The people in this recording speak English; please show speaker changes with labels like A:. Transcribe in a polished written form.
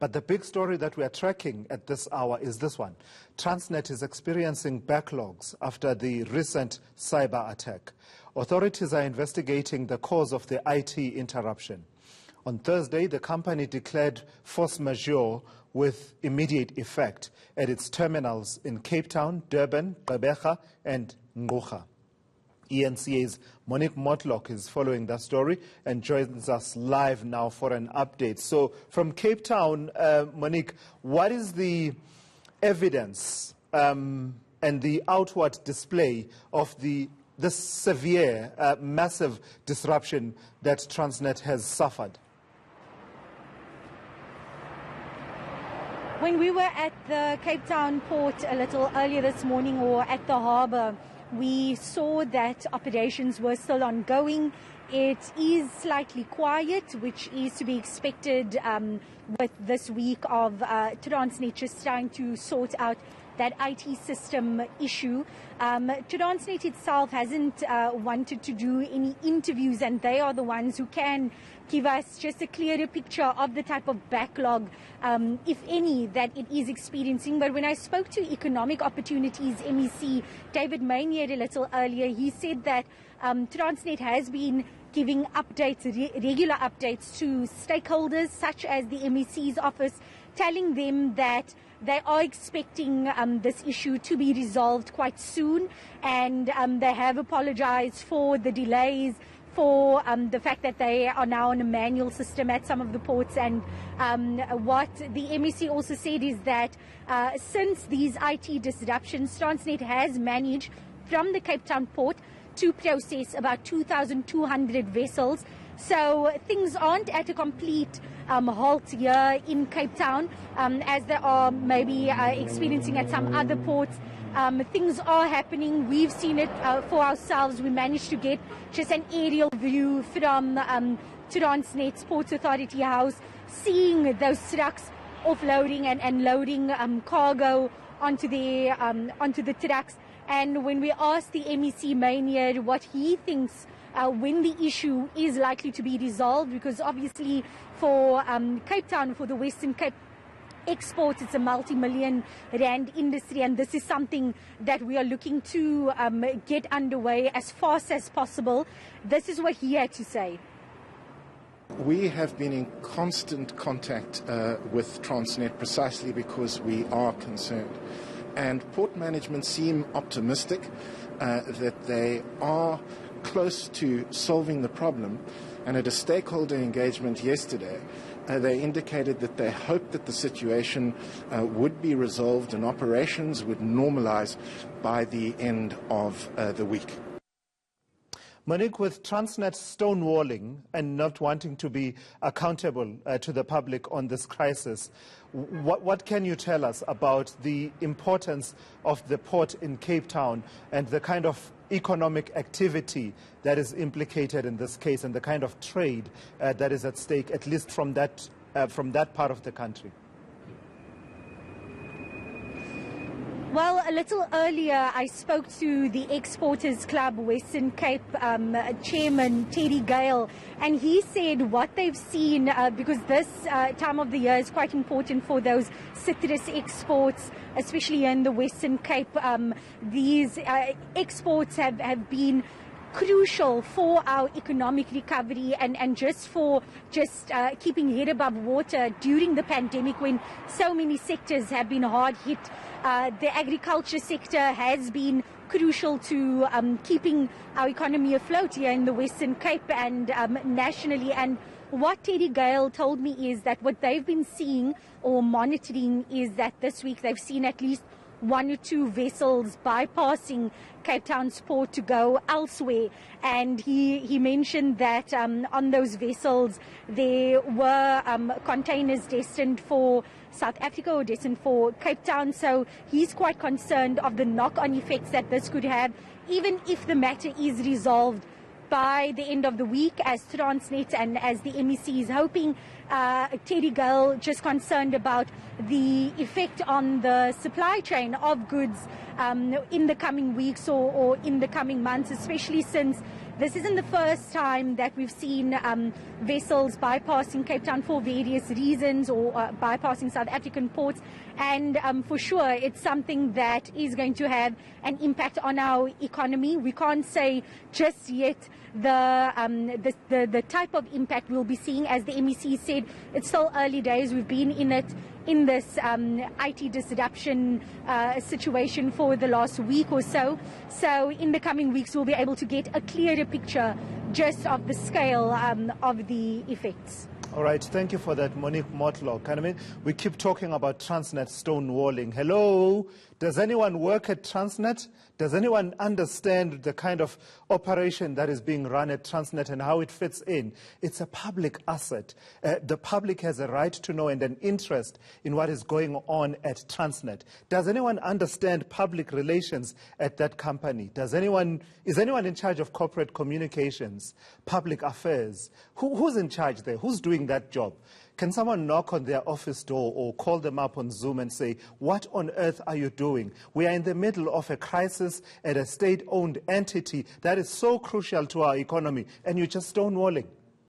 A: But the big story that we are tracking at this hour is this one. Transnet is experiencing backlogs after the recent cyber attack. Authorities are investigating the cause of the IT interruption. On Thursday, the company declared force majeure with immediate effect at its terminals in Cape Town, Durban, Gqeberha and Ngqura. eNCA's Monique Mortlock is following that story and joins us live now for an update. So from Cape Town, Monique, what is the evidence and the outward display of this severe, massive disruption that Transnet has suffered?
B: When we were at the Cape Town port a little earlier this morning, or at the harbour, we saw that operations were still ongoing. It is slightly quiet, which is to be expected with this week of Transnet just trying to sort out that IT system issue. Transnet itself hasn't wanted to do any interviews, and they are the ones who can give us just a clearer picture of the type of backlog, if any, that it is experiencing. But when I spoke to Economic Opportunities MEC David Maynard a little earlier, he said that Transnet has been giving updates, regular updates to stakeholders such as the MEC's office, telling them that they are expecting this issue to be resolved quite soon, and they have apologized for the delays, for the fact that they are now on a manual system at some of the ports. And what the MEC also said is that since these IT disruptions, Transnet has managed from the Cape Town port to process about 2,200 vessels. So things aren't at a complete halt here in Cape Town, as they are maybe experiencing at some other ports. Things are happening. We've seen it for ourselves. We managed to get just an aerial view from Transnet's Ports Authority House, seeing those trucks offloading and loading cargo onto the trucks. And when we asked the MEC Maynard what he thinks when the issue is likely to be resolved, because obviously for Cape Town, for the Western Cape exports, it's a multi-million rand industry, and this is something that we are looking to get underway as fast as possible. This is what he had to say.
C: We have been in constant contact with Transnet precisely because we are concerned. And port management seem optimistic that they are close to solving the problem. And at a stakeholder engagement yesterday, they indicated that they hoped that the situation would be resolved and operations would normalize by the end of the week.
A: Monique, with Transnet stonewalling and not wanting to be accountable to the public on this crisis, what can you tell us about the importance of the port in Cape Town and the kind of economic activity that is implicated in this case and the kind of trade that is at stake, at least from that part of the country?
B: Well, a little earlier, I spoke to the Exporters Club Western Cape chairman, Teddy Gale, and he said what they've seen, because this time of the year is quite important for those citrus exports, especially in the Western Cape. These exports have been crucial for our economic recovery and just for keeping head above water during the pandemic when so many sectors have been hard hit. The agriculture sector has been crucial to keeping our economy afloat here in the Western Cape and nationally. And what Teddy Gale told me is that what they've been seeing or monitoring is that this week they've seen at least 1 or 2 vessels bypassing Cape Town's port to go elsewhere. And he mentioned that on those vessels there were containers destined for South Africa or destined for Cape Town. So he's quite concerned of the knock-on effects that this could have, even if the matter is resolved by the end of the week, as Transnet and as the MEC is hoping. Teddy Gale just concerned about the effect on the supply chain of goods in the coming weeks or in the coming months, especially since This isn't the first time that we've seen vessels bypassing Cape Town for various reasons, or bypassing South African ports. And for sure, it's something that is going to have an impact on our economy. We can't say just yet the type of impact we'll be seeing. As the MEC said, it's still early days. We've been in this IT disruption situation for the last week or so. So in the coming weeks, we'll be able to get a clearer picture just of the scale of the effects.
A: All right, thank you for that, Monique Mortlock. And I mean, we keep talking about Transnet stonewalling. Hello, does anyone work at Transnet? Does anyone understand the kind of operation that is being run at Transnet and how it fits in? It's a public asset. The public has a right to know and an interest in what is going on at Transnet. Does anyone understand public relations at that company? Is anyone in charge of corporate communications, public affairs? Who's in charge there? Who's doing that job? Can someone knock on their office door or call them up on Zoom and say, what on earth are you doing? We are in the middle of a crisis at a state-owned entity that is so crucial to our economy, and you're just stonewalling.